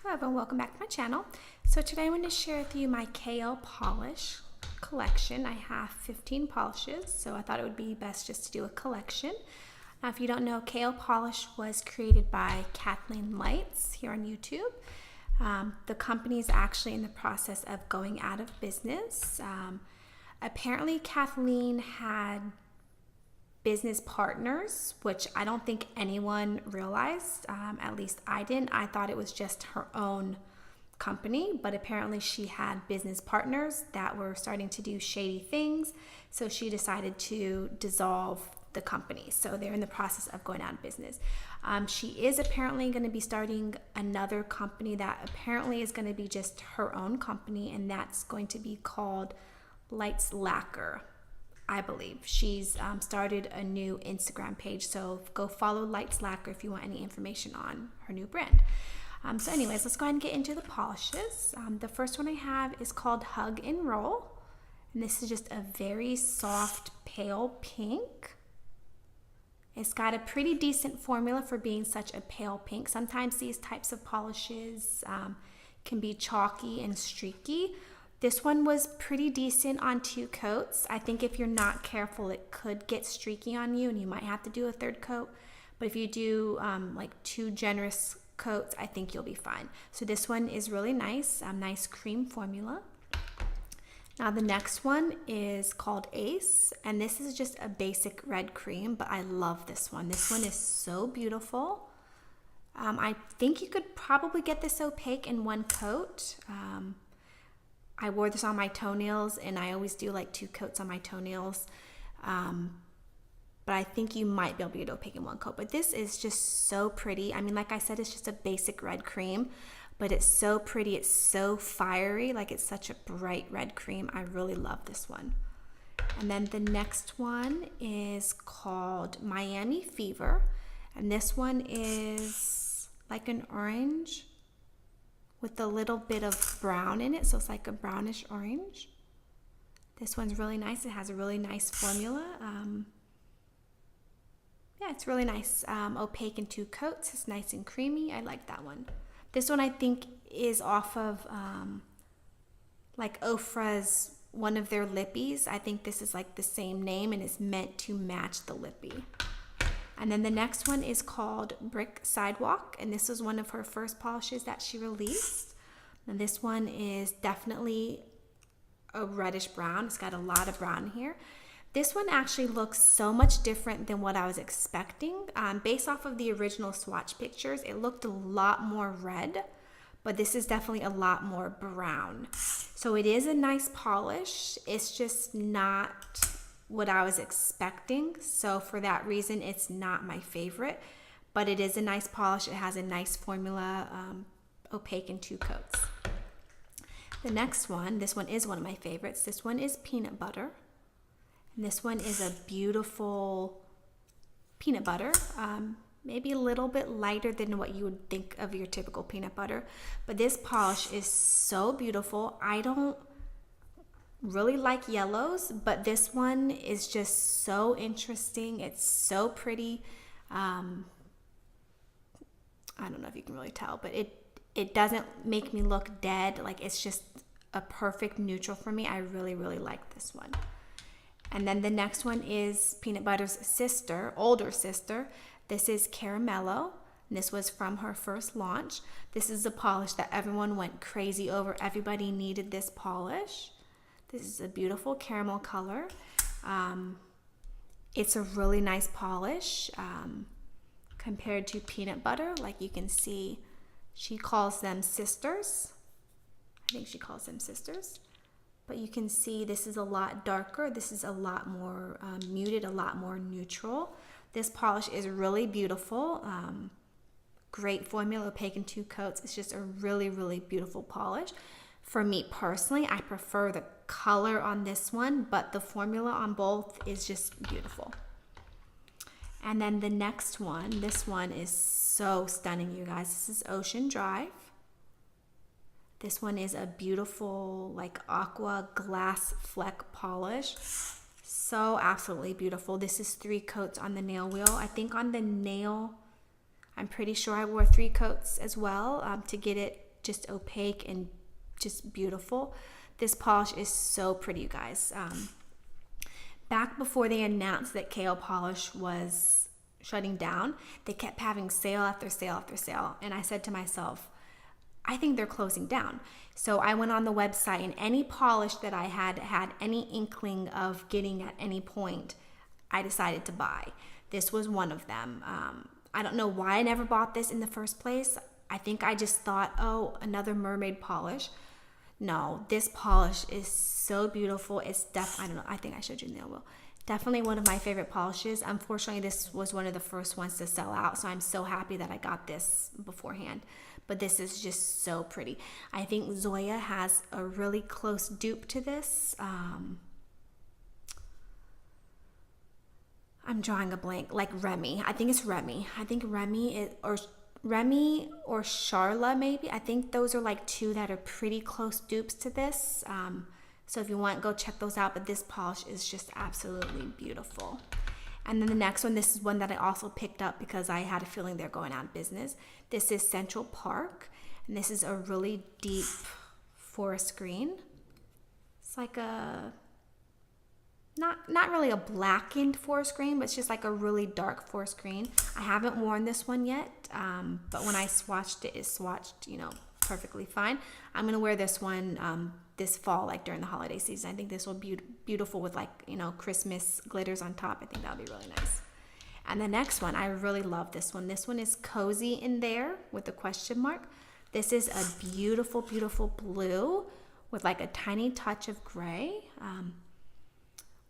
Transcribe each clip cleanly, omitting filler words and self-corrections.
Hello everyone, welcome back to my channel. So today I want to share with you my KL polish collection. I have 15 polishes, so I thought it would be best just to do a collection. Now if you don't know, KL polish was created by Kathleen Lights here on YouTube. The company is actually in the process of going out of business. Apparently Kathleen had business partners, which I don't think anyone realized, at least I didn't. I thought it was just her own company, but apparently she had business partners that were starting to do shady things, so she decided to dissolve the company. So they're in the process of going out of business. She is apparently going to be starting another company that apparently is going to be just her own company, and that's going to be called Lights Lacquer, I believe. She's started a new Instagram page, so go follow Lights Lacquer if you want any information on her new brand. So anyways, let's go ahead and get into the polishes. The first one I have is called Hug and Roll, and this is just a very soft pale pink. It's got a pretty decent formula for being such a pale pink. Sometimes these types of polishes can be chalky and streaky. This one was pretty decent on 2 coats. I think if you're not careful, it could get streaky on you and you might have to do a 3rd coat. But if you do like 2 generous coats, I think you'll be fine. So this one is really nice, nice cream formula. Now the next one is called Ace, and this is just a basic red cream, but I love this one. This one is so beautiful. I think you could probably get this opaque in 1 coat. I wore this on my toenails, and I always do like 2 coats on my toenails. But I think you might be able to get opaque in 1 coat. But this is just so pretty. I mean, like I said, it's just a basic red cream, but it's so pretty. It's so fiery. Like, it's such a bright red cream. I really love this one. And then the next one is called Miami Fever. And this one is like an orange with a little bit of brown in it, so it's like a brownish orange. This one's really nice. It has a really nice formula. Yeah, it's really nice. Opaque in 2 coats. It's nice and creamy. I like that one. This one I think is off of like Ofra's, one of their lippies. I think this is like the same name and is meant to match the lippy. And then the next one is called Brick Sidewalk, and this was one of her first polishes that she released. And this one is definitely a reddish brown. It's got a lot of brown here. This one actually looks so much different than what I was expecting. Based off of the original swatch pictures, it looked a lot more red, but this is definitely a lot more brown. So it is a nice polish. It's just not what I was expecting, so for that reason it's not my favorite, but it is a nice polish. It has a nice formula, opaque in 2 coats. The next one, this one is one of my favorites. This one is Peanut Butter, and this one is a beautiful peanut butter, maybe a little bit lighter than what you would think of your typical peanut butter, but this polish is so beautiful. I don't really like yellows, but this one is just so interesting. It's so pretty. I don't know if you can really tell, but it doesn't make me look dead. Like, it's just a perfect neutral for me. I really like this one. And then the next one is Peanut Butter's sister, older sister. This is Caramello, and this was from her first launch. This is a polish that everyone went crazy over. Everybody needed this polish. This is a beautiful caramel color. It's a really nice polish compared to Peanut Butter. Like, you can see, she calls them sisters. I think she calls them sisters. But you can see this is a lot darker. This is a lot more muted, a lot more neutral. This polish is really beautiful. Great formula, opaque in 2 coats. It's just a really beautiful polish. For me personally, I prefer the color on this one, but the formula on both is just beautiful. And then the next one, this one is so stunning, you guys. This is Ocean Drive. This one is a beautiful, like, aqua glass fleck polish. So absolutely beautiful. This is 3 coats on the nail wheel. I think on the nail, I'm pretty sure I wore 3 coats as well to get it just opaque and just beautiful. This polish is so pretty, you guys. Back before they announced that KO polish was shutting down, they kept having sale after sale after sale. And I said to myself, I think they're closing down. So I went on the website, and any polish that I had any inkling of getting at any point, I decided to buy. This was one of them. I don't know why I never bought this in the first place. I think I just thought, oh, another mermaid polish. No, this polish is so beautiful. It's I don't know, I think I showed you in the nail wheel. Definitely one of my favorite polishes. Unfortunately, this was one of the first ones to sell out, so I'm so happy that I got this beforehand. But this is just so pretty. I think Zoya has a really close dupe to this. I'm drawing a blank, like Remy. I think it's Remy. I think Remy or Charla maybe. I think those are like two that are pretty close dupes to this. So if you want, go check those out. But this polish is just absolutely beautiful. And then the next one, this is one that I also picked up because I had a feeling they're going out of business. This is Central Park, and this is a really deep forest green. It's like a, not really a blackened forest green, but it's just like a really dark forest green. I haven't worn this one yet, but when I swatched it, it swatched, perfectly fine. I'm gonna wear this one this fall, like during the holiday season. I think this will be beautiful with like, Christmas glitters on top. I think that'll be really nice. And the next one, I really love this one. This one is Cozy in There with a question mark. This is a beautiful, beautiful blue with like a tiny touch of gray.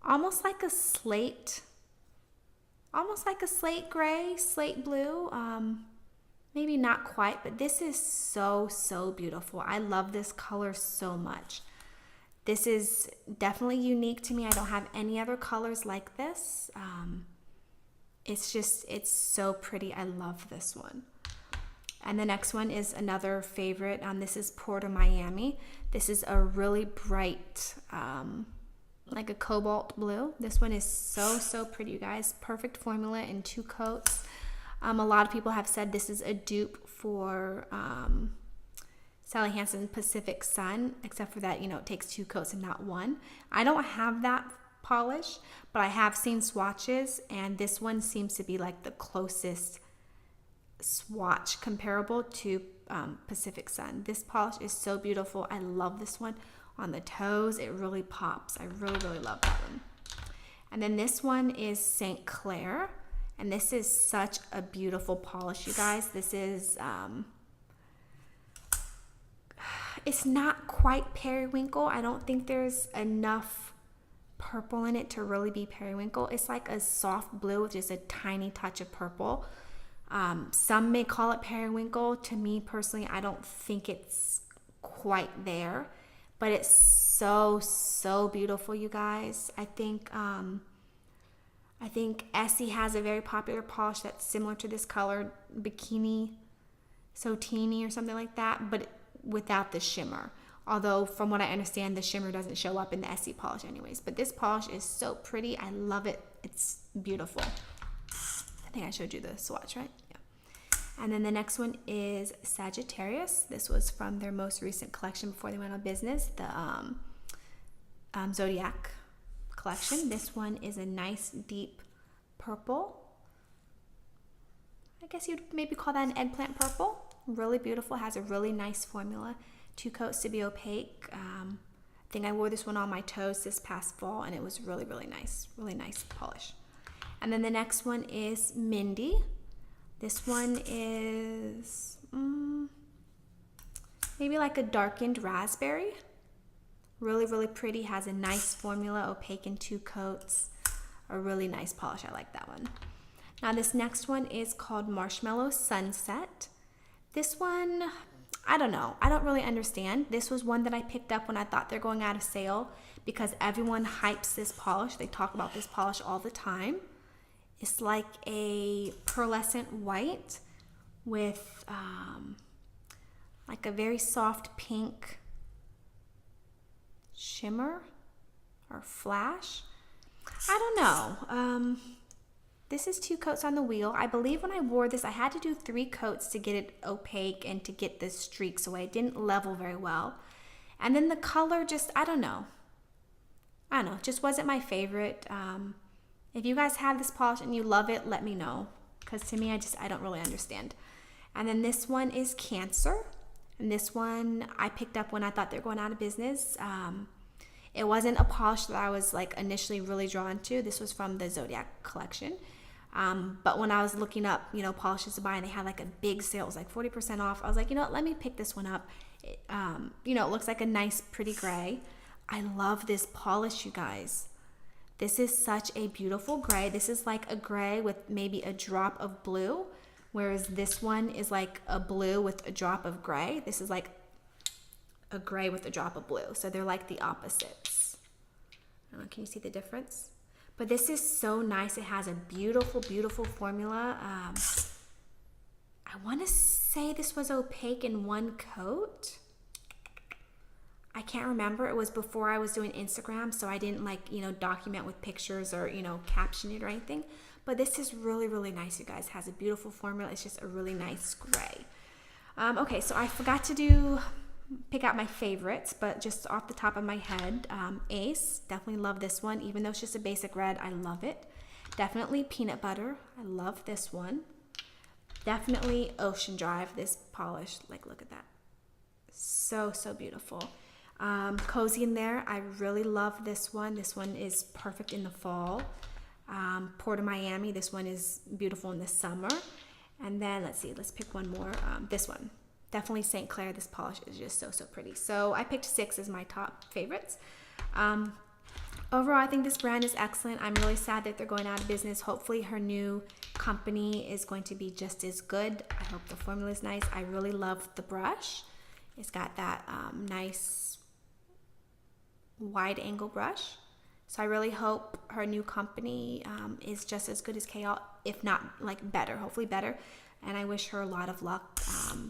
Almost like a slate gray, slate blue. Maybe not quite, but this is so beautiful. I love this color so much. This is definitely unique to me. I don't have any other colors like this. It's so pretty. I love this one. And the next one is another favorite. This is Port of Miami. This is a really bright, like a cobalt blue. This one is so pretty, you guys. Perfect formula in 2 coats. A lot of people have said this is a dupe for Sally Hansen Pacific Sun, except for that, it takes 2 coats and not 1. I don't have that polish, but I have seen swatches, and this one seems to be like the closest swatch comparable to Pacific Sun. This polish is so beautiful. I love this one. On the toes, it really pops. I really love that one. And then this one is St. Clair. And this is such a beautiful polish, you guys. This is, it's not quite periwinkle. I don't think there's enough purple in it to really be periwinkle. It's like a soft blue with just a tiny touch of purple. Some may call it periwinkle. To me personally, I don't think it's quite there. But it's so beautiful, you guys. I think Essie has a very popular polish that's similar to this color, Bikini Sotini or something like that, but without the shimmer. Although, from what I understand, the shimmer doesn't show up in the Essie polish anyways. But this polish is so pretty. I love it. It's beautiful. I think I showed you the swatch, right? Yeah. And then the next one is Sagittarius. This was from their most recent collection before they went out of business, the Zodiac collection. This one is a nice deep purple. I guess you'd maybe call that an eggplant purple. Really beautiful. Has a really nice formula. 2 coats to be opaque. I think I wore this one on my toes this past fall, and it was really nice. Really nice polish. And then the next one is Mindy. This one is maybe like a darkened raspberry. Really pretty. Has a nice formula, opaque in 2 coats. A really nice polish. I like that one. Now this next one is called Marshmallow Sunset. This one, I don't know. I don't really understand. This was one that I picked up when I thought they're going out of sale because everyone hypes this polish. They talk about this polish all the time. It's like a pearlescent white with like a very soft pink shimmer or flash. I don't know. This is 2 coats on the wheel. I believe when I wore this, I had to do 3 coats to get it opaque and to get the streaks away. It didn't level very well. And then the color just, I don't know, just wasn't my favorite. If you guys have this polish and you love it, let me know. Because to me, I don't really understand. And then this one is Cancer. And this one I picked up when I thought they were going out of business. It wasn't a polish that I was like initially really drawn to. This was from the Zodiac collection. But when I was looking up, polishes to buy, and they had like a big sale, it was like 40% off. I was like, let me pick this one up. It looks like a nice, pretty gray. I love this polish, you guys. This is such a beautiful gray. This is like a gray with maybe a drop of blue, whereas this one is like a blue with a drop of gray. This is like a gray with a drop of blue. So they're like the opposites. I don't know, can you see the difference? But this is so nice. It has a beautiful, beautiful formula. I want to say this was opaque in 1 coat. I can't remember. It was before I was doing Instagram, so I didn't document with pictures or, caption it or anything. But this is really, really nice, you guys. It has a beautiful formula. It's just a really nice gray. Okay, so I forgot to pick out my favorites, but just off the top of my head, Ace, definitely love this one. Even though it's just a basic red, I love it. Definitely Peanut Butter. I love this one. Definitely Ocean Drive, this polish. Like, look at that. So, so beautiful. Cozy in there. I really love this one. This one is perfect in the fall. Port of Miami. This one is beautiful in the summer. And then, let's see. Let's pick one more. This one. Definitely St. Clair. This polish is just so, so pretty. So I picked 6 as my top favorites. Overall, I think this brand is excellent. I'm really sad that they're going out of business. Hopefully her new company is going to be just as good. I hope the formula is nice. I really love the brush. It's got that nice wide angle brush. So I really hope her new company is just as good as KL, if not like better, hopefully better. And I wish her a lot of luck.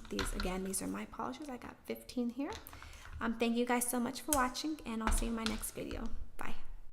These are my polishes. I got 15 here. Thank you guys so much for watching, and I'll see you in my next video.